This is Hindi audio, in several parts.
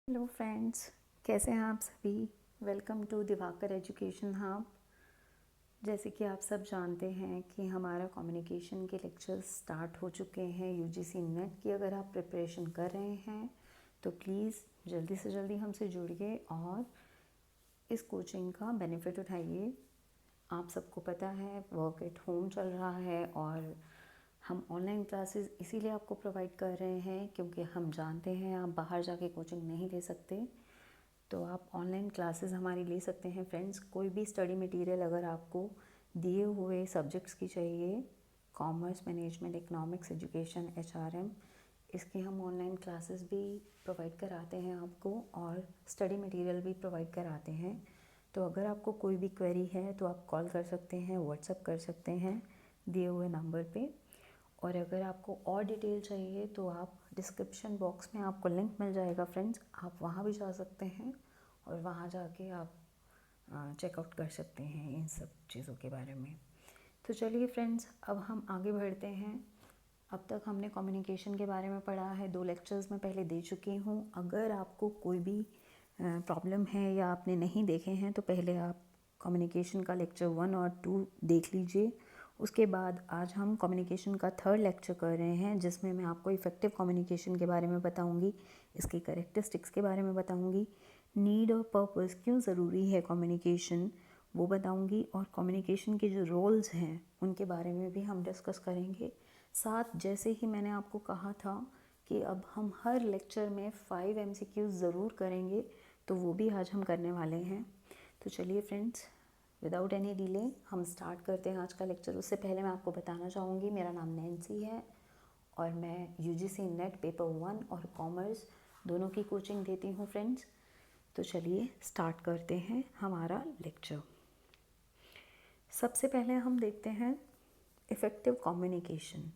हेलो फ्रेंड्स, कैसे हैं आप सभी। Welcome to Diwakar education hub. जैसे कि आप सब जानते हैं कि हमारा कम्युनिकेशन के लेक्चर्स स्टार्ट हो चुके हैं। यूजीसी नेट की अगर आप प्रिपरेशन कर रहे हैं तो प्लीज़ जल्दी से जल्दी हमसे जुड़िए और इस कोचिंग का बेनिफिट उठाइए। आप सबको पता है वर्क एट होम चल रहा है और हम ऑनलाइन क्लासेस इसीलिए आपको प्रोवाइड कर रहे हैं क्योंकि हम जानते हैं आप बाहर जाके कोचिंग नहीं ले सकते, तो आप ऑनलाइन क्लासेस हमारी ले सकते हैं। फ्रेंड्स, कोई भी स्टडी मटेरियल अगर आपको दिए हुए सब्जेक्ट्स की चाहिए, commerce, management, economics, education, HRM, इसकी हम ऑनलाइन क्लासेस भी प्रोवाइड कराते हैं आपको और स्टडी मटेरियल भी प्रोवाइड कराते हैं। तो अगर आपको कोई भी क्वेरी है तो आप कॉल कर सकते हैं, व्हाट्सएप कर सकते हैं दिए हुए नंबर पे। और अगर आपको और डिटेल चाहिए तो आप डिस्क्रिप्शन बॉक्स में आपको लिंक मिल जाएगा फ्रेंड्स, आप वहाँ भी जा सकते हैं और वहाँ जाके आप चेकआउट कर सकते हैं इन सब चीज़ों के बारे में। तो चलिए फ्रेंड्स, अब हम आगे बढ़ते हैं। अब तक हमने कम्युनिकेशन के बारे में पढ़ा है, 2 लेक्चर्स मैं पहले दे चुकी हूँ। अगर आपको कोई भी प्रॉब्लम है या आपने नहीं देखे हैं तो पहले आप कम्युनिकेशन का लेक्चर 1 और 2 देख लीजिए। उसके बाद आज हम कम्युनिकेशन का 3rd लेक्चर कर रहे हैं जिसमें मैं आपको इफ़ेक्टिव कम्युनिकेशन के बारे में बताऊंगी, इसकी कैरेक्टरिस्टिक्स के बारे में बताऊंगी, नीड और पर्पस क्यों ज़रूरी है कम्युनिकेशन वो बताऊंगी, और कम्युनिकेशन के जो रोल्स हैं उनके बारे में भी हम डिस्कस करेंगे। साथ जैसे ही मैंने आपको कहा था कि अब हम हर लेक्चर में 5 MCQs ज़रूर करेंगे, तो वो भी आज हम करने वाले हैं। तो चलिए फ्रेंड्स, विदाउट एनी डिले हम स्टार्ट करते हैं आज का लेक्चर। उससे पहले मैं आपको बताना चाहूँगी मेरा नाम नैन्सी है और मैं यूजीसी नेट पेपर 1 और कॉमर्स दोनों की कोचिंग देती हूँ फ्रेंड्स। तो चलिए स्टार्ट करते हैं हमारा लेक्चर। सबसे पहले हम देखते हैं इफ़ेक्टिव कम्युनिकेशन।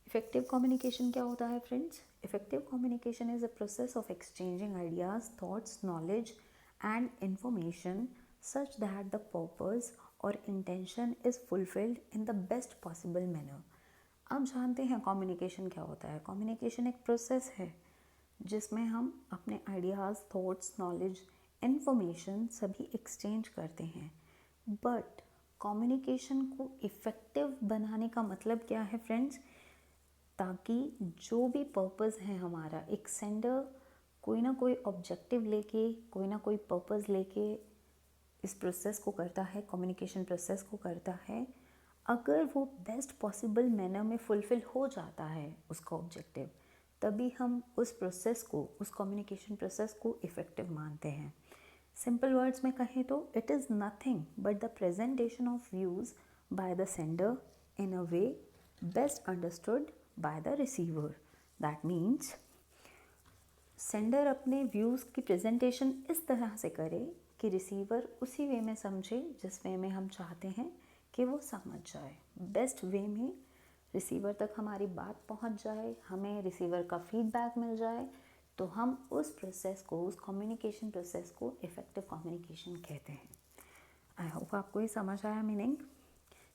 इफ़ेक्टिव कम्युनिकेशन क्या होता है friends? Effective communication is a process of exchanging ideas, thoughts, knowledge and information such that the purpose or intention is fulfilled in the best possible manner। अब जानते हैं कम्युनिकेशन क्या होता है। कम्युनिकेशन एक प्रोसेस है जिसमें हम अपने आइडियाज़, थॉट्स, नॉलेज, इन्फॉर्मेशन सभी एक्सचेंज करते हैं। बट कम्युनिकेशन को इफ़ेक्टिव बनाने का मतलब क्या है फ्रेंड्स? ताकि जो भी पर्पस है हमारा, एक सेंडर कोई ना कोई ऑब्जेक्टिव लेके, कोई ना कोई पर्पस लेके इस प्रोसेस को करता है, कम्युनिकेशन प्रोसेस को करता है, अगर वो बेस्ट पॉसिबल मैनर में फुलफ़िल हो जाता है उसका ऑब्जेक्टिव, तभी हम उस प्रोसेस को, उस कम्युनिकेशन प्रोसेस को इफ़ेक्टिव मानते हैं। सिंपल वर्ड्स में कहें तो it is nothing but the presentation of views by the sender in a way best understood by the receiver. That means sender अपने व्यूज़ की प्रेजेंटेशन इस तरह से करे कि रिसीवर उसी वे में समझे जिस वे में हम चाहते हैं कि वो समझ जाए। बेस्ट वे में रिसीवर तक हमारी बात पहुंच जाए, हमें रिसीवर का फीडबैक मिल जाए, तो हम उस प्रोसेस को, उस कम्युनिकेशन प्रोसेस को इफ़ेक्टिव कम्युनिकेशन कहते हैं। आई होप आपको ये समझ आया मीनिंग।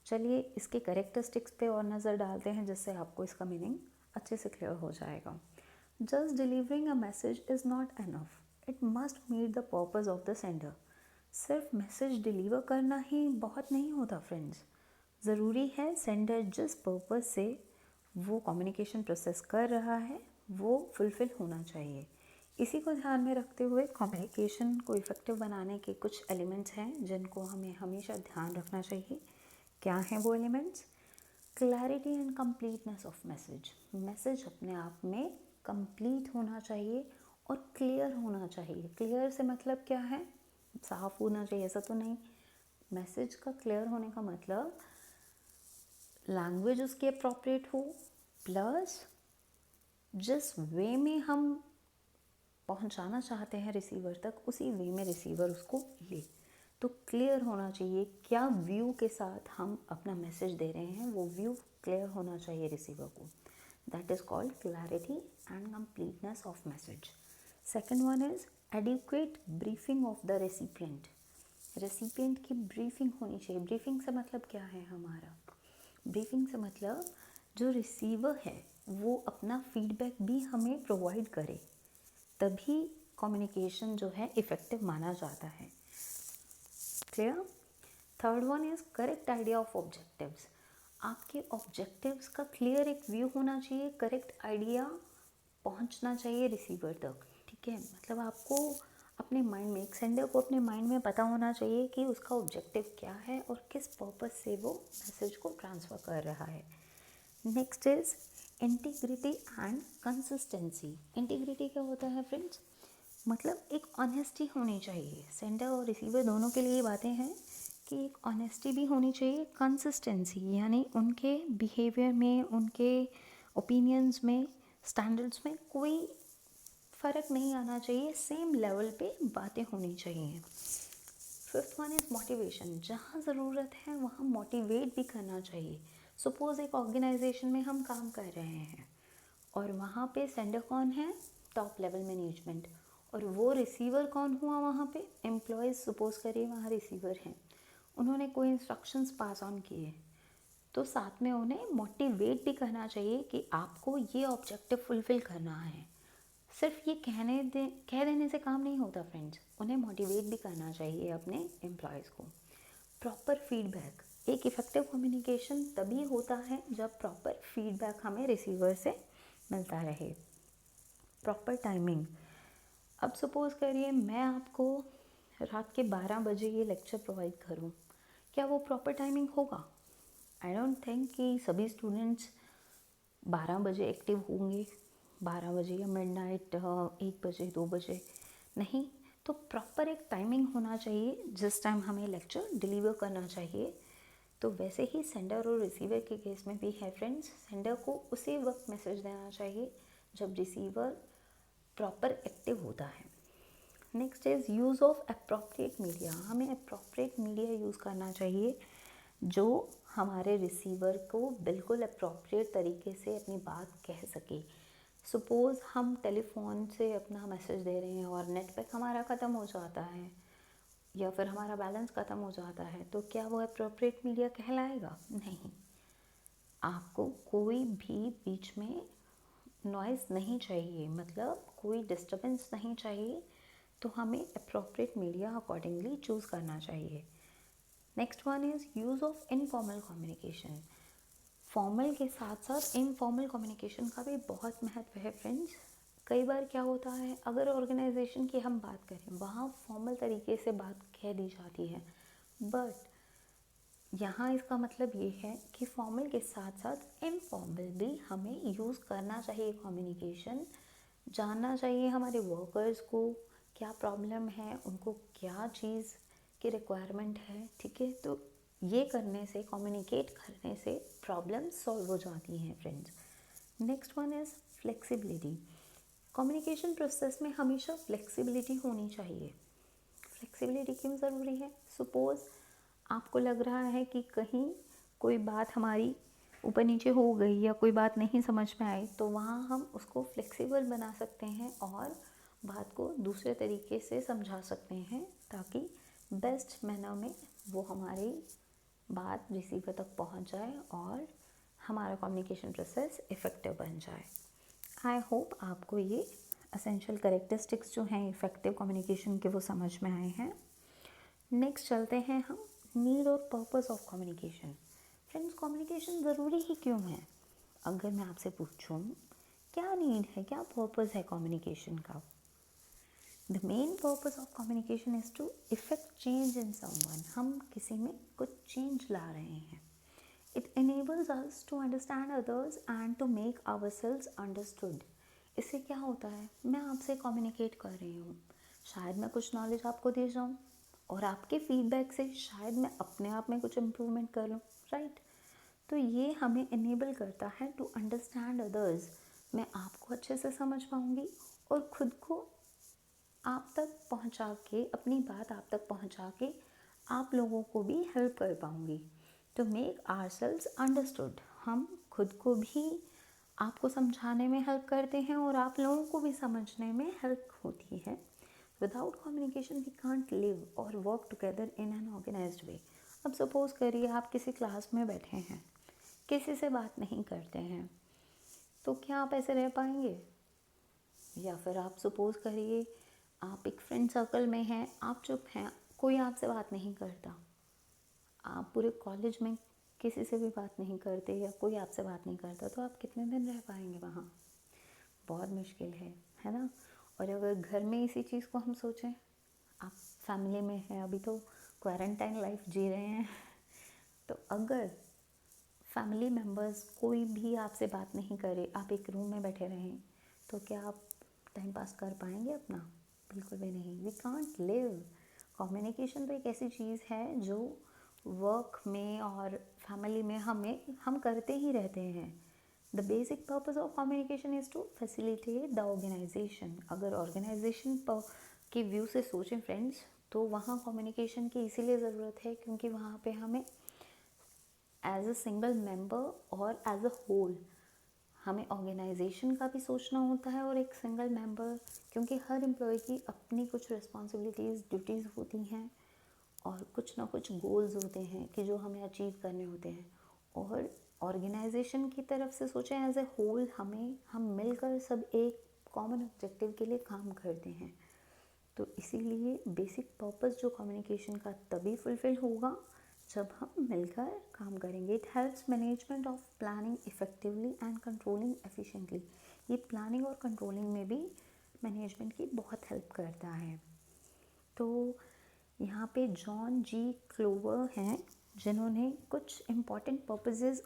चलिए इसके करेक्टरिस्टिक्स पे और नज़र डालते हैं जिससे आपको इसका मीनिंग अच्छे से क्लियर हो जाएगा। Just delivering a message is not enough, it must meet the purpose of the sender. सिर्फ मैसेज डिलीवर करना ही बहुत नहीं होता फ्रेंड्स, ज़रूरी है सेंडर जिस पर्पज़ से वो कम्युनिकेशन प्रोसेस कर रहा है वो फुलफ़िल होना चाहिए। इसी को ध्यान में रखते हुए कम्युनिकेशन को इफ़ेक्टिव बनाने के कुछ एलिमेंट्स हैं जिनको हमें हमेशा ध्यान रखना चाहिए। क्या हैं वो elements? Clarity and completeness of message. Message अपने आप में कंप्लीट होना चाहिए और क्लियर होना चाहिए। क्लियर से मतलब क्या है? साफ होना चाहिए ऐसा तो नहीं। मैसेज का क्लियर होने का मतलब लैंग्वेज उसकी अप्रोप्रिएट हो, प्लस जिस वे में हम पहुंचाना चाहते हैं रिसीवर तक, उसी वे में रिसीवर उसको ले। तो क्लियर होना चाहिए, क्या व्यू के साथ हम अपना मैसेज दे रहे हैं वो व्यू क्लियर होना चाहिए रिसीवर को। That is called clarity and completeness of message. Second one is adequate briefing of the recipient. Recipient की ब्रीफिंग होनी चाहिए। ब्रीफिंग से मतलब क्या है हमारा? ब्रीफिंग से मतलब जो रिसीवर है वो अपना फीडबैक भी हमें प्रोवाइड करे, तभी कम्युनिकेशन जो है इफ़ेक्टिव माना जाता है। Clear? Third one is correct idea of objectives. आपके ऑब्जेक्टिव्स का क्लियर एक व्यू होना चाहिए, करेक्ट आइडिया पहुंचना चाहिए रिसीवर तक, ठीक है। मतलब आपको अपने माइंड में, एक सेंडर को अपने माइंड में पता होना चाहिए कि उसका ऑब्जेक्टिव क्या है और किस पर्पस से वो मैसेज को ट्रांसफ़र कर रहा है। Next is integrity and consistency. Integrity क्या होता है फ्रेंड्स? मतलब एक ऑनेस्टी होनी चाहिए। सेंडर और रिसीवर दोनों के लिए बातें हैं कि एक ऑनेस्टी भी होनी चाहिए, कंसिस्टेंसी यानी उनके बिहेवियर में, उनके ओपिनियंस में, स्टैंडर्ड्स में कोई फ़र्क नहीं आना चाहिए, सेम लेवल पे बातें होनी चाहिए। Fifth one is motivation. जहाँ ज़रूरत है वहाँ मोटिवेट भी करना चाहिए। सपोज़ एक ऑर्गेनाइजेशन में हम काम कर रहे हैं और वहाँ पे सेंडर कौन है? Top level management. और वो रिसीवर कौन हुआ वहाँ पे? एम्प्लॉयज़। सपोज़ करिए वहाँ रिसीवर हैं, उन्होंने कोई इंस्ट्रक्शंस पास ऑन किए, तो साथ में उन्हें मोटिवेट भी करना चाहिए कि आपको ये ऑब्जेक्टिव फुलफ़िल करना है। सिर्फ ये कह देने से काम नहीं होता फ्रेंड्स, उन्हें मोटिवेट भी करना चाहिए अपने एम्प्लॉयज़ को। Proper feedback. एक इफ़ेक्टिव कम्युनिकेशन तभी होता है जब प्रॉपर फीडबैक हमें रिसीवर से मिलता रहे। Proper timing. अब सपोज़ करिए मैं आपको रात के 12 बजे ये लेक्चर प्रोवाइड करूँ, क्या वो प्रॉपर टाइमिंग होगा? आई डोंट थिंक कि सभी स्टूडेंट्स 12 बजे एक्टिव होंगे, 12 बजे या मिडनाइट 1 बजे 2 बजे नहीं। तो प्रॉपर एक टाइमिंग होना चाहिए जिस टाइम हमें लेक्चर डिलीवर करना चाहिए। तो वैसे ही सेंडर और रिसीवर के केस में भी है फ्रेंड्स, सेंडर को उसी वक्त मैसेज देना चाहिए जब रिसीवर प्रॉपर एक्टिव होता है। Next is use of appropriate media. हमें अप्रोप्रिएट मीडिया यूज़ करना चाहिए जो हमारे रिसीवर को बिल्कुल अप्रोप्रिएट तरीके से अपनी बात कह सके। सपोज़ हम टेलीफोन से अपना मैसेज दे रहे हैं और नेट पैक हमारा ख़त्म हो जाता है या फिर हमारा बैलेंस ख़त्म हो जाता है, तो क्या वो अप्रोप्रिएट मीडिया कहलाएगा? नहीं। आपको कोई भी बीच में नॉइज़ नहीं चाहिए, मतलब कोई डिस्टर्बेंस नहीं चाहिए, तो हमें अप्रोप्रिएट मीडिया अकॉर्डिंगली चूज़ करना चाहिए। Next one is use of informal communication. Formal के साथ साथ इनफॉर्मल कम्युनिकेशन का भी बहुत महत्व है फ्रेंड्स। कई बार क्या होता है, अगर ऑर्गेनाइजेशन की हम बात करें वहाँ फॉर्मल तरीके से बात कह दी जाती है, बट यहाँ इसका मतलब ये है कि फॉर्मल के साथ साथ इनफॉर्मल भी हमें यूज़ करना चाहिए कम्युनिकेशन। जानना चाहिए हमारे वर्कर्स को क्या प्रॉब्लम है, उनको क्या चीज़ की रिक्वायरमेंट है, ठीक है। तो ये करने से, कम्युनिकेट करने से प्रॉब्लम सॉल्व हो जाती हैं friends. Next one is flexibility. Communication process में हमेशा फ्लेक्सिबिलिटी होनी चाहिए। फ्लेक्सिबिलिटी क्यों ज़रूरी है? सपोज़ आपको लग रहा है कि कहीं कोई बात हमारी ऊपर नीचे हो गई या कोई बात नहीं समझ में आई, तो वहाँ हम उसको फ्लेक्सिबल बना सकते हैं और बात को दूसरे तरीके से समझा सकते हैं ताकि बेस्ट मैनर में वो हमारी बात रिसीवर तक पहुँच जाए और हमारा कम्युनिकेशन प्रोसेस इफ़ेक्टिव बन जाए। आई होप आपको ये एसेंशियल कैरेक्टरिस्टिक्स जो हैं इफ़ेक्टिव कम्युनिकेशन के वो समझ में आए हैं। नेक्स्ट चलते हैं हम नीड और purpose of communication. Friends, communication ज़रूरी ही क्यों है? अगर मैं आपसे पूछूं क्या नीड है, क्या पर्पस है कम्युनिकेशन का? The main purpose of communication is to effect change in someone. हम किसी में कुछ चेंज ला रहे हैं। It enables us to understand others and to make ourselves understood। इससे क्या होता है, मैं आपसे कम्युनिकेट कर रही हूँ, शायद मैं कुछ नॉलेज आपको दे जाऊँ और आपके फीडबैक से शायद मैं अपने आप में कुछ इम्प्रूवमेंट कर लूँ, राइट। तो ये हमें इनेबल करता है टू अंडरस्टैंड अदर्स। मैं आपको अच्छे से समझ पाऊँगी और ख़ुद को आप तक पहुँचा के, अपनी बात आप तक पहुँचा के आप लोगों को भी हेल्प कर पाऊँगी। टू मेक आवरसेल्व्स अंडरस्टूड, हम खुद को भी आपको समझाने में हेल्प करते हैं और आप लोगों को भी समझने में हेल्प होती है। Without communication we can't live or work together in an organized way. अब सपोज़ करिए आप किसी क्लास में बैठे हैं, किसी से बात नहीं करते हैं, तो क्या आप ऐसे रह पाएंगे? या फिर आप सपोज़ करिए आप एक फ्रेंड सर्कल में हैं, आप चुप हैं, कोई आपसे बात नहीं करता, आप पूरे कॉलेज में किसी से भी बात नहीं करते या कोई आपसे बात नहीं करता, तो आप कितने दिन रह पाएंगे वहाँ? बहुत मुश्किल है ना। और अगर घर में इसी चीज़ को हम सोचें, आप फैमिली में हैं, अभी तो क्वारंटाइन लाइफ जी रहे हैं, तो अगर फैमिली मेम्बर्स कोई भी आपसे बात नहीं करे, आप एक रूम में बैठे रहें, तो क्या आप टाइम पास कर पाएंगे अपना? बिल्कुल भी नहीं। We can't live. कम्युनिकेशन तो एक ऐसी चीज़ है जो वर्क में और फैमिली में हम करते ही रहते हैं। The basic purpose of communication is to facilitate the organisation. अगर ऑर्गेनाइजेशन के व्यू से सोचें फ्रेंड्स, तो वहाँ कम्युनिकेशन की इसीलिए ज़रूरत है क्योंकि वहाँ पे हमें एज अ सिंगल मेंबर और एज अ होल हमें ऑर्गेनाइजेशन का भी सोचना होता है और एक सिंगल मेंबर, क्योंकि हर एम्प्लॉय की अपनी कुछ रिस्पॉन्सिबिलिटीज़, ड्यूटीज़ होती हैं और कुछ ना कुछ गोल्स होते हैं कि जो हमें अचीव करने होते हैं। और ऑर्गेनाइजेशन की तरफ से सोचें एज ए होल, हम मिलकर सब एक कॉमन ऑब्जेक्टिव के लिए काम करते हैं। तो इसीलिए बेसिक पर्पस जो कम्युनिकेशन का तभी फुलफिल होगा जब हम मिलकर काम करेंगे। It helps management of planning effectively and controlling efficiently. ये प्लानिंग और कंट्रोलिंग में भी मैनेजमेंट की बहुत हेल्प करता है। तो यहाँ पे जॉन जी क्लोवर हैं जिन्होंने कुछ इम्पॉर्टेंट पर्पसेस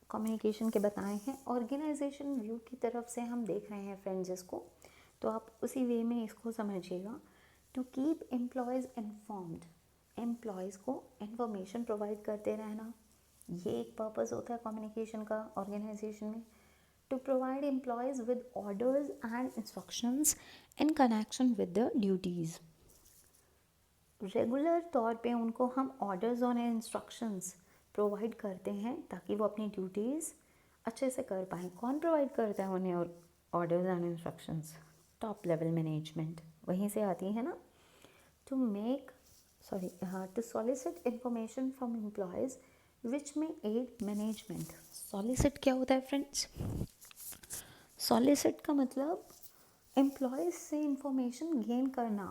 कम्युनिकेशन के बताए हैं। ऑर्गेनाइजेशन व्यू की तरफ से हम देख रहे हैं फ्रेंड्स इसको, तो आप उसी वे में इसको समझिएगा। To keep employees informed, employees को इंफॉर्मेशन प्रोवाइड करते रहना, ये एक पर्पस होता है कम्युनिकेशन का ऑर्गेनाइजेशन में। To provide employees with orders and instructions in connection with the duties, regular तौर पे उनको हम ऑर्डर्स और इंस्ट्रक्शंस प्रोवाइड करते हैं ताकि वो अपनी ड्यूटीज़ अच्छे से कर पाएँ। कौन प्रोवाइड करता है उन्हें और orders and instructions? Top level management, वहीं से आती है ना। To make to solicit information from employees which में एड मैनेजमेंट। सॉलिसिट क्या होता है फ्रेंड्स? सॉलिसिट का मतलब एम्प्लॉयज़ से इंफॉर्मेशन गेन करना,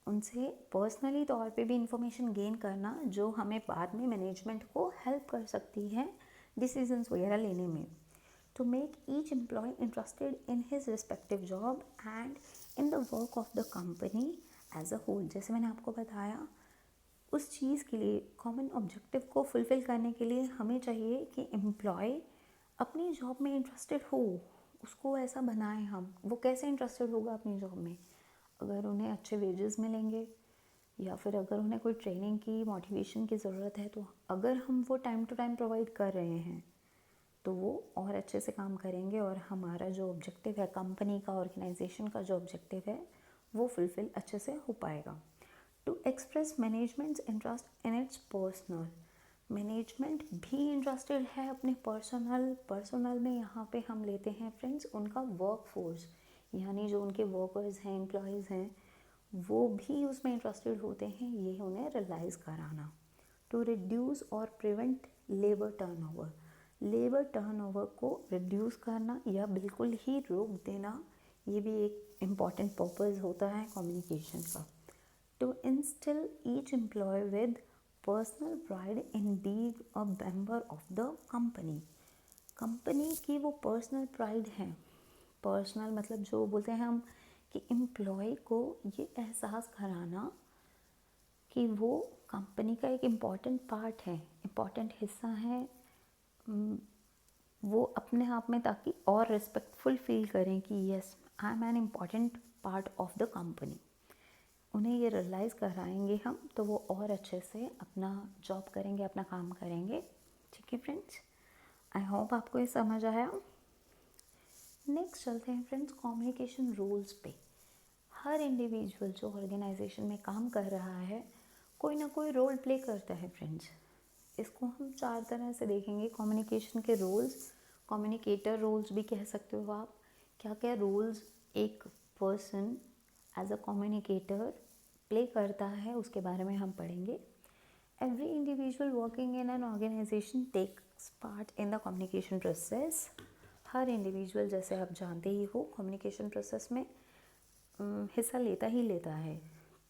उनसे पर्सनली तौर पे भी इंफॉर्मेशन गेन करना जो हमें बाद में मैनेजमेंट को हेल्प कर सकती है डिसीजंस वगैरह लेने में। To make each employee interested in his respective job and in the work of the company as a whole. जैसे मैंने आपको बताया, उस चीज़ के लिए, कॉमन ऑब्जेक्टिव को फुलफ़िल करने के लिए हमें चाहिए कि एम्प्लॉय अपनी जॉब में इंटरेस्टेड हो, उसको ऐसा बनाएं हम। वो कैसे इंटरेस्टेड होगा अपनी जॉब में? अगर उन्हें अच्छे वेजेस मिलेंगे या फिर अगर उन्हें कोई ट्रेनिंग की, मोटिवेशन की ज़रूरत है, तो अगर हम वो टाइम टू टाइम प्रोवाइड कर रहे हैं तो वो और अच्छे से काम करेंगे और हमारा जो ऑब्जेक्टिव है, कंपनी का, ऑर्गेनाइजेशन का जो ऑब्जेक्टिव है, वो फुलफ़िल अच्छे से हो पाएगा। To express management's interest in its personal, management भी इंटरेस्टेड है अपने पर्सनल में। यहाँ पे हम लेते हैं फ्रेंड्स उनका वर्क फोर्स, यानी जो उनके वर्कर्स हैं, एम्प्लॉयज़ हैं, वो भी उसमें इंटरेस्टेड होते हैं, ये उन्हें रियलाइज़ कराना। टू रिड्यूस और prevent labour turnover, labour turnover को रिड्यूस करना या बिल्कुल ही रोक देना, ये भी एक इम्पॉर्टेंट पर्पस होता है कम्युनिकेशन का। To instil each employee with personal pride in being a member of the company, company की वो पर्सनल प्राइड है। पर्सनल मतलब जो बोलते हैं हम कि एम्प्लॉय को ये एहसास कराना कि वो कंपनी का एक इम्पॉर्टेंट पार्ट है, इम्पॉर्टेंट हिस्सा है, वो अपने आप में, ताकि और रिस्पेक्टफुल फील करें कि yes, I am an important part of the company. उन्हें ये रियलाइज़ कराएंगे हम तो वो और अच्छे से अपना जॉब करेंगे, अपना काम करेंगे। ठीक है फ्रेंड्स, आई होप आपको ये समझ आया। नेक्स्ट चलते हैं फ्रेंड्स कम्युनिकेशन रूल्स पे। हर इंडिविजुअल जो ऑर्गेनाइजेशन में काम कर रहा है, कोई ना कोई रोल प्ले करता है फ्रेंड्स। इसको हम 4 तरह से देखेंगे कम्युनिकेशन के रोल्स। कम्युनिकेटर रोल्स भी कह सकते हो आप। क्या क्या रोल्स एक person as a communicator play करता है, उसके बारे में हम पढ़ेंगे। Every individual working in an organisation takes part in the communication process. हर इंडिविजुअल, जैसे आप जानते ही हो, कम्युनिकेशन प्रोसेस में हिस्सा लेता ही लेता है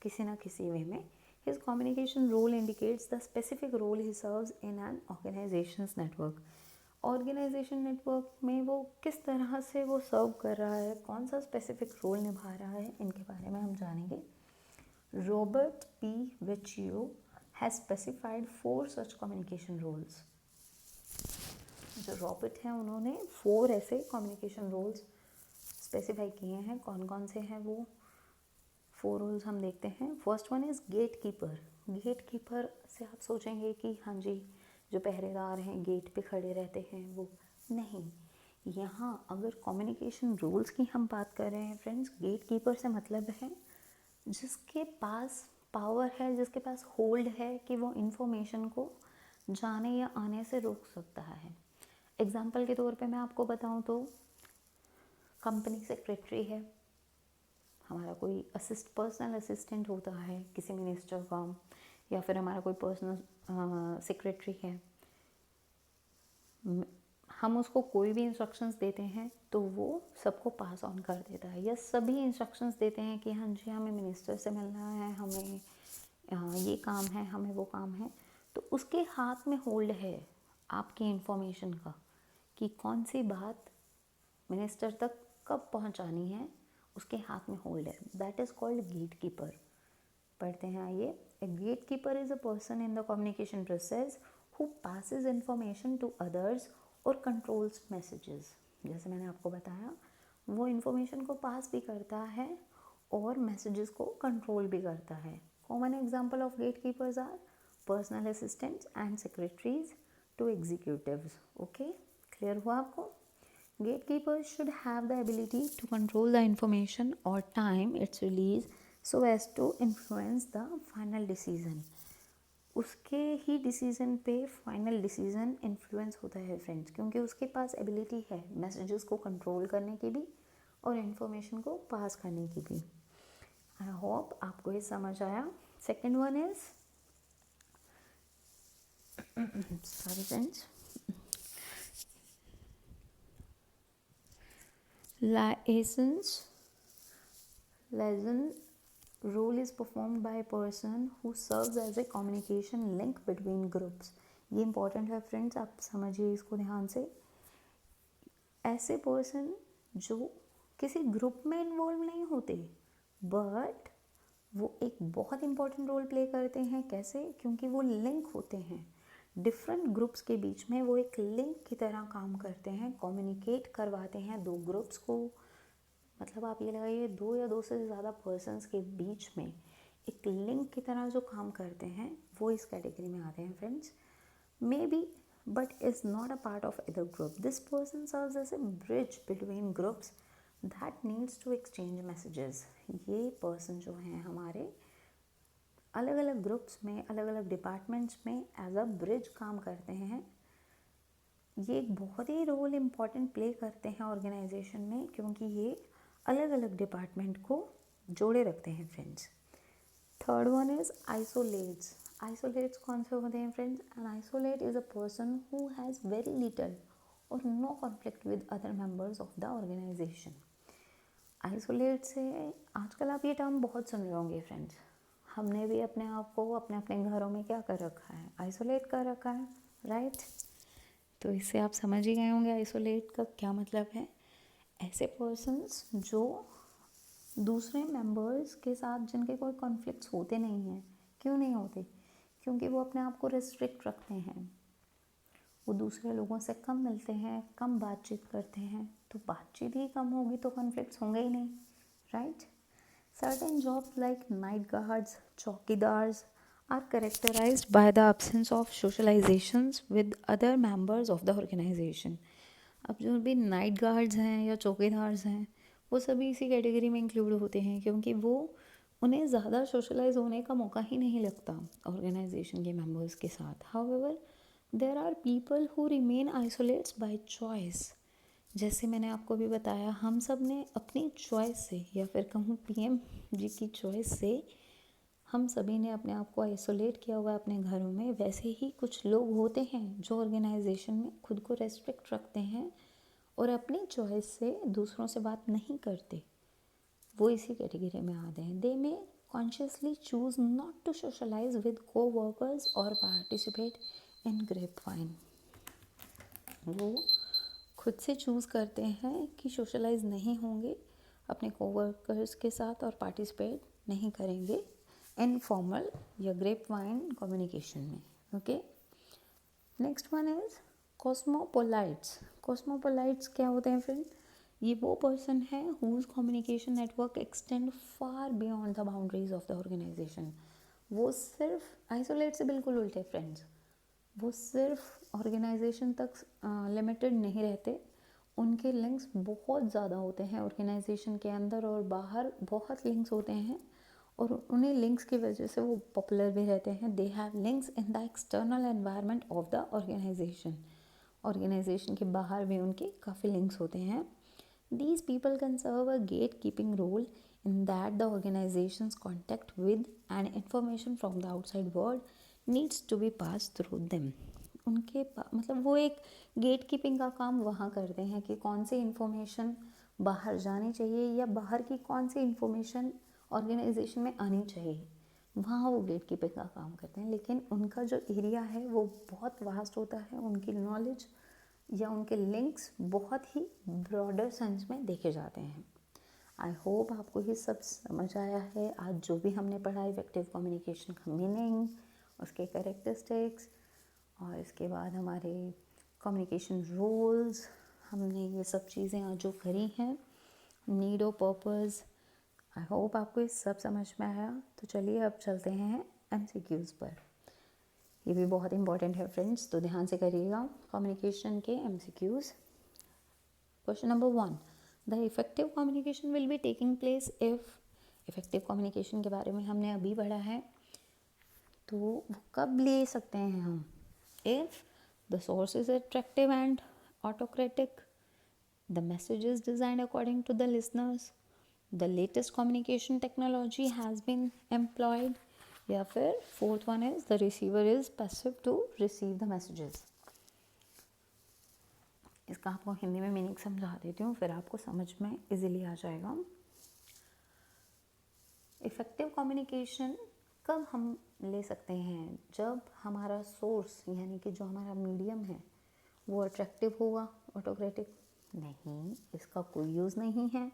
किसी ना किसी वे में. His communication role indicates the specific role he serves in an organization's network. Organisation network में वो किस तरह से वो सर्व कर रहा है, कौन सा स्पेसिफिक रोल निभा रहा है, इनके बारे में हम जानेंगे. Robert P Vecchio has specified 4 such communication roles. जो रॉबर्ट हैं उन्होंने 4 ऐसे कम्युनिकेशन रोल्स स्पेसिफाई किए हैं. कौन कौन से हैं वो 4 रोल्स हम देखते हैं. First one is gatekeeper. Gatekeeper से आप सोचेंगे कि हाँ जी जो पहरेदार हैं गेट पे खड़े रहते हैं, वो नहीं. यहाँ अगर कम्युनिकेशन रूल्स की हम बात कर रहे हैं फ्रेंड्स, गेट कीपर से मतलब है जिसके पास पावर है, जिसके पास होल्ड है कि वो इन्फॉर्मेशन को जाने या आने से रोक सकता है. एग्जाम्पल के तौर पे मैं आपको बताऊँ तो कंपनी सेक्रेटरी है, हमारा कोई पर्सनल असिस्टेंट होता है किसी मिनिस्टर का, या फिर हमारा कोई पर्सनल सेक्रेटरी है. हम उसको कोई भी इंस्ट्रक्शंस देते हैं तो वो सबको पास ऑन कर देता है, या सभी इंस्ट्रक्शंस देते हैं कि हाँ जी हमें मिनिस्टर से मिलना है, हमें ये काम है, हमें वो काम है. तो उसके हाथ में होल्ड है आपकी इंफॉर्मेशन का कि कौन सी बात मिनिस्टर तक कब पहुंचानी है, उसके हाथ में होल्ड है. That is called gatekeeper. पढ़ते हैं आइए. A gatekeeper is a person in the communication process who passes information to others और controls messages. जैसे मैंने आपको बताया वो इंफॉर्मेशन को पास भी करता है और मैसेजेस को कंट्रोल भी करता है. Common example of gatekeepers are personal assistants and secretaries to executives. Okay, clear हुआ आपको. Gatekeepers should have the ability to control the information or time its release so as to influence the final decision. उसके ही डिसीज़न पे फाइनल डिसीज़न इन्फ्लुएंस होता है फ्रेंड्स, क्योंकि उसके पास एबिलिटी है मैसेजेस को कंट्रोल करने की भी और इन्फॉर्मेशन को पास करने की भी. आई होप आपको ये समझ आया. Second one is sorry friends, liaison role is performed by a person who serves as a communication link between groups. ये important है फ्रेंड्स, आप समझिए इसको ध्यान से. ऐसे पर्सन जो किसी ग्रुप में इन्वॉल्व नहीं होते बट वो एक बहुत इंपॉर्टेंट रोल प्ले करते हैं. कैसे? क्योंकि वो लिंक होते हैं डिफरेंट ग्रुप्स के बीच में. वो एक लिंक की तरह काम करते हैं, कम्युनिकेट करवाते हैं 2 ग्रुप्स को. मतलब आप ये लगाइए 2 या 2 से ज़्यादा पर्सन्स के बीच में एक लिंक की तरह जो काम करते हैं वो इस कैटेगरी में आते हैं friends. May be but is not a part of other group. This person serves as a bridge between groups that needs to exchange messages. ये पर्सन जो हैं हमारे अलग अलग ग्रुप्स में, अलग अलग डिपार्टमेंट्स में एज अ ब्रिज काम करते हैं. ये एक बहुत ही रोल इम्पॉर्टेंट प्ले करते हैं ऑर्गेनाइजेशन में, क्योंकि ये अलग अलग डिपार्टमेंट को जोड़े रखते हैं friends. Third one is isolates. Isolates कौन से होते हैं friends? An isolate is a person who has very little और no conflict with other members of the organization. Isolate से आजकल आप ये टर्म बहुत सुन रहे होंगे फ्रेंड्स. हमने भी अपने आप को अपने अपने घरों में क्या कर रखा है? आइसोलेट कर रखा है, राइट? तो इससे आप समझ ही गए होंगे आइसोलेट का क्या मतलब है. ऐसे पर्सन्स जो दूसरे मेंबर्स के साथ जिनके कोई कॉन्फ्लिक्ट्स होते नहीं हैं. क्यों नहीं होते? क्योंकि वो अपने आप को रिस्ट्रिक्ट रखते हैं, वो दूसरे लोगों से कम मिलते हैं, कम बातचीत करते हैं. तो बातचीत ही कम होगी तो कॉन्फ्लिक्ट्स होंगे ही नहीं, right? Certain jobs like night guards, chowkidars are characterized by the absence of socializations with other members of the organization. अब जो भी नाइट गार्ड्स हैं या चौकीदार्स हैं वो सभी इसी कैटेगरी में इंक्लूड होते हैं, क्योंकि वो उन्हें ज़्यादा सोशलाइज होने का मौका ही नहीं लगता ऑर्गेनाइजेशन के मेंबर्स के साथ. However there are people who remain isolates by choice. जैसे मैंने आपको भी बताया, हम सब ने अपनी चॉइस से या फिर कहूँ पीएम जी की चॉइस से हम सभी ने अपने आप को आइसोलेट किया हुआ है अपने घरों में. वैसे ही कुछ लोग होते हैं जो ऑर्गेनाइजेशन में खुद को रेस्ट्रिक्ट रखते हैं और अपनी चॉइस से दूसरों से बात नहीं करते. वो इसी कैटेगरी में आते हैं. They may consciously choose not to socialize with coworkers और पार्टिसिपेट इन ग्रेप वाइन. वो खुद से चूज़ करते हैं कि सोशलाइज नहीं होंगे अपने कोवर्कर्स के साथ और पार्टिसिपेट नहीं करेंगे इनफॉर्मल या ग्रेप वाइन कम्युनिकेशन में. Okay, next one is cosmopolites. Cosmopolites क्या होते हैं फ्रेंड? ये वो पर्सन है whose communication network extend far beyond the boundaries of the organization. वो सिर्फ आइसोलेट से बिल्कुल उल्टे फ्रेंड्स. वो सिर्फ ऑर्गेनाइजेशन तक लिमिटेड नहीं रहते. उनके लिंक्स बहुत ज़्यादा होते हैं ऑर्गेनाइजेशन के अंदर और बाहर. बहुत लिंक्स होते हैं और उन्हें लिंक्स की वजह से वो पॉपुलर भी रहते हैं. They have links in the external environment of the organisation. Organisation के बाहर भी उनके काफ़ी लिंक्स होते हैं. These people can serve a gatekeeping role in that the organization's contact with and information from the outside world needs to be passed through them. उनके मतलब वो एक गेट कीपिंग का काम वहाँ करते हैं कि कौन सी इन्फॉर्मेशन बाहर जानी चाहिए या बाहर की कौन सी इन्फॉर्मेशन ऑर्गेनाइजेशन में आनी चाहिए. वहाँ वो गेट कीपिंग का काम करते हैं. लेकिन उनका जो एरिया है वो बहुत वास्ट होता है. उनकी नॉलेज या उनके लिंक्स बहुत ही ब्रॉडर सेंस में देखे जाते हैं. आई होप आपको ये सब समझ आया है. आज जो भी हमने पढ़ा इफेक्टिव कम्युनिकेशन का मीनिंग, उसके कैरेक्टरिस्टिक्स और इसके बाद हमारे कम्युनिकेशन रोल्स, हमने ये सब चीज़ें आज जो करी हैं, नीड और पर्पस. आई होप आपको ये सब समझ में आया. तो चलिए अब चलते हैं MCQs पर. ये भी बहुत इंपॉर्टेंट है फ्रेंड्स, तो ध्यान से करिएगा. कम्युनिकेशन के MCQs. Question number 1, the effective communication will be taking place if. Effective communication के बारे में हमने अभी पढ़ा है, तो वो कब ले सकते हैं हम? If the source is attractive and autocratic, the message is designed according to the listeners, the latest communication technology has been employed, या फिर fourth one is the receiver is passive to receive the messages. इसका आपको हिंदी में मीनिंग समझा देती हूँ, फिर आपको समझ में इजीली आ जाएगा. इफेक्टिव कम्युनिकेशन कब हम ले सकते हैं? जब हमारा सोर्स यानी कि जो हमारा मीडियम है वो अट्रैक्टिव होगा. ऑटोक्रेटिक नहीं, इसका कोई यूज़ नहीं है.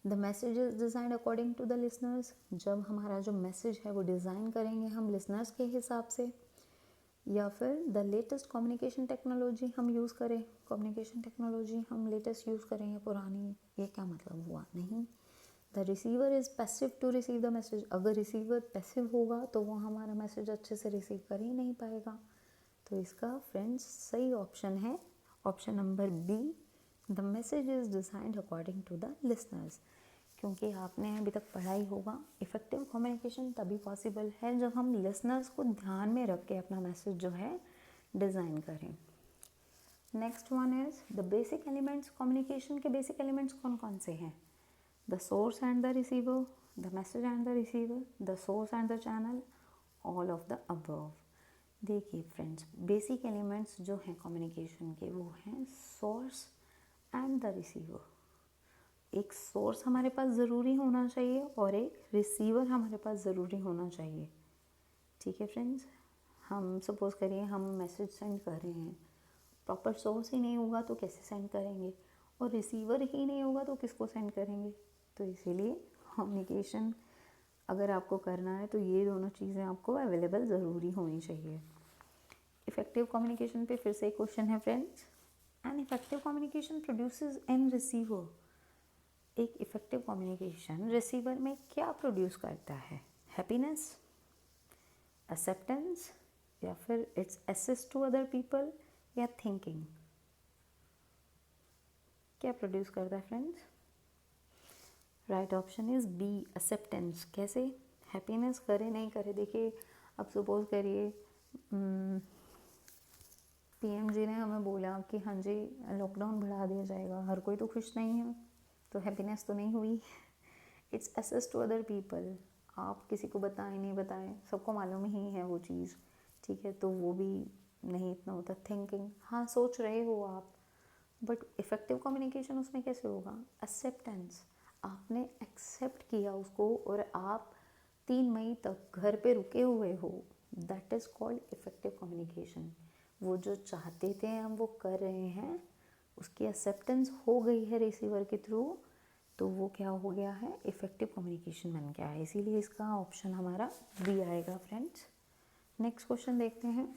The message is designed according to the listeners, जब हमारा जो मैसेज है वो डिज़ाइन करेंगे हम लिसनर्स के हिसाब से. या फिर द लेटेस्ट कम्युनिकेशन टेक्नोलॉजी हम यूज़ करें. कम्युनिकेशन टेक्नोलॉजी हम लेटेस्ट यूज़ करें या पुरानी, ये क्या मतलब हुआ? नहीं. The receiver is passive to receive the message, अगर रिसीवर पैसिव होगा तो वो हमारा मैसेज अच्छे से रिसीव कर ही नहीं पाएगा. तो इसका फ्रेंड्स सही ऑप्शन है option number B, the message is designed according to the listeners. क्योंकि आपने अभी तक पढ़ा ही होगा, इफ़ेक्टिव कम्युनिकेशन तभी पॉसिबल है जब हम लिसनर्स को ध्यान में रख के अपना मैसेज जो है डिज़ाइन करें. Next one is the basic elements. Communication के बेसिक एलिमेंट्स कौन कौन से हैं? The source and the receiver, the message and the receiver, the source and the channel, all of the above. देखिए फ्रेंड्स, बेसिक एलिमेंट्स जो हैं कम्युनिकेशन के वो हैं सोर्स एंड द रिसीवर. एक सोर्स हमारे पास ज़रूरी होना चाहिए और एक रिसीवर हमारे पास ज़रूरी होना चाहिए. ठीक है फ्रेंड्स, हम सपोज़ करिए हम मैसेज सेंड कर रहे हैं, प्रॉपर सोर्स ही नहीं होगा तो कैसे सेंड करेंगे, और रिसीवर ही नहीं होगा तो किसको सेंड करेंगे. तो इसीलिए कम्युनिकेशन अगर आपको करना है तो ये दोनों चीज़ें आपको अवेलेबल ज़रूरी होनी चाहिए. इफ़ेक्टिव कम्युनिकेशन पे फिर से एक क्वेश्चन है friends. An effective communication produces an receiver. एक इफ़ेक्टिव कम्युनिकेशन रिसीवर में क्या प्रोड्यूस करता है? हैप्पीनेस, एक्सेप्टेंस, या फिर it's access to other people, या थिंकिंग. क्या प्रोड्यूस करता है friends? Right option is B, acceptance. कैसे? हैप्पीनेस करे नहीं करे. देखिए अब सपोज करिए PM जी ने हमें बोला कि हाँ जी लॉकडाउन बढ़ा दिया जाएगा, हर कोई तो खुश नहीं है, तो हैप्पीनेस तो नहीं हुई. It's access to other people. आप किसी को बताएं नहीं बताएं, सबको मालूम ही है वो चीज़. ठीक है, तो वो भी नहीं इतना होता. थिंकिंग, हाँ सोच रहे हो आप, बट इफ़ेक्टिव कम्युनिकेशन उसमें कैसे होगा? एक्सेप्टेंस. आपने एक्सेप्ट किया उसको और आप 3 मई तक घर पे रुके हुए हो, that is called effective communication. वो जो चाहते थे हम वो कर रहे हैं, उसकी एक्सेप्टेंस हो गई है रिसीवर के थ्रू, तो वो क्या हो गया है, इफ़ेक्टिव कम्युनिकेशन बन गया है। इसीलिए इसका ऑप्शन हमारा बी आएगा फ्रेंड्स। नेक्स्ट क्वेश्चन देखते हैं।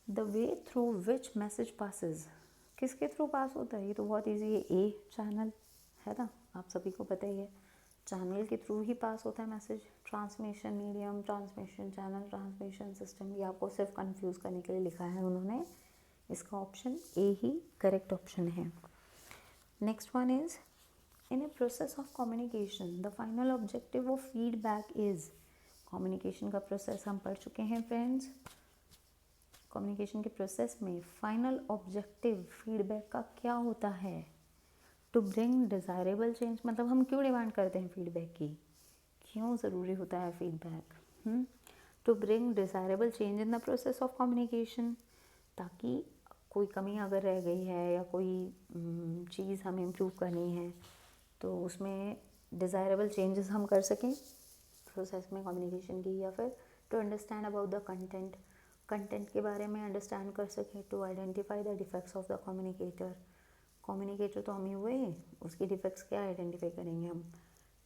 The way through which message passes, किसके थ्रू पास होता है, ये तो बहुत ईजी है, ए चैनल है ना, आप सभी को पता ही है, चैनल के थ्रू ही पास होता है message. Transmission medium, transmission channel, transmission system, ये आपको सिर्फ कंफ्यूज करने के लिए लिखा है उन्होंने। इसका ऑप्शन ए ही करेक्ट ऑप्शन है। Next one is, in a process of communication the final objective of feedback is, communication का प्रोसेस हम पढ़ चुके हैं फ्रेंड्स। कम्युनिकेशन के प्रोसेस में फाइनल ऑब्जेक्टिव फीडबैक का क्या होता है, टू ब्रिंग डिज़ायरेबल चेंज, मतलब हम क्यों डिमांड करते हैं फीडबैक की, क्यों ज़रूरी होता है feedback, to bring desirable change in the process of communication, ताकि कोई कमी अगर रह गई है या कोई चीज़ हमें इम्प्रूव करनी है तो उसमें डिज़ायरेबल चेंजेस हम कर सकें प्रोसेस में कम्युनिकेशन की, या फिर to understand about the content, content के बारे में अंडरस्टैंड कर सकें, to identify the defects of the communicator, communicator तो हम ही हुए, उसके डिफेक्ट्स क्या आइडेंटिफाई करेंगे हम,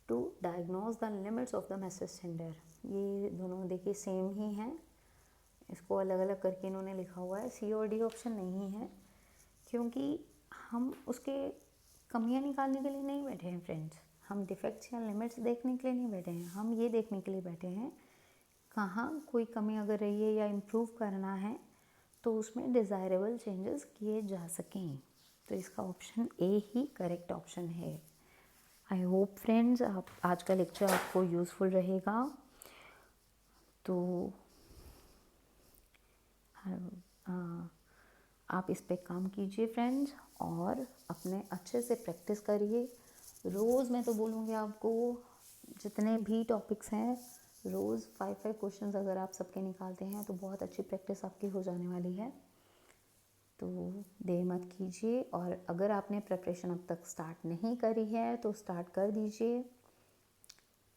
to diagnose the limits of the message sender, ये दोनों देखिए सेम ही हैं, इसको अलग अलग करके इन्होंने लिखा हुआ है, सी और डी ऑप्शन नहीं है, क्योंकि हम उसके कमियां निकालने के लिए नहीं बैठे हैं फ्रेंड्स, हम डिफेक्ट्स या लिमिट्स देखने के लिए नहीं बैठे हैं, हम ये देखने के लिए बैठे हैं कहाँ कोई कमी अगर रही है या इम्प्रूव करना है तो उसमें डिज़ायरेबल चेंजेस किए जा सकें। तो इसका ऑप्शन ए ही करेक्ट ऑप्शन है। आई होप फ्रेंड्स आप आज का लेक्चर आपको यूज़फुल रहेगा। तो आप इस पे काम कीजिए फ्रेंड्स और अपने अच्छे से प्रैक्टिस करिए। रोज़ मैं तो बोलूँगी आपको जितने भी टॉपिक्स हैं रोज़ 5 क्वेश्चंस अगर आप सबके निकालते हैं तो बहुत अच्छी प्रैक्टिस आपकी हो जाने वाली है। तो देर मत कीजिए, और अगर आपने प्रिपरेशन अब तक स्टार्ट नहीं करी है तो स्टार्ट कर दीजिए।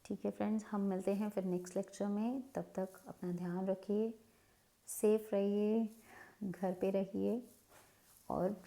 ठीक है फ्रेंड्स, हम मिलते हैं फिर नेक्स्ट लेक्चर में। तब तक अपना ध्यान रखिए, सेफ रहिए, घर पे रहिए और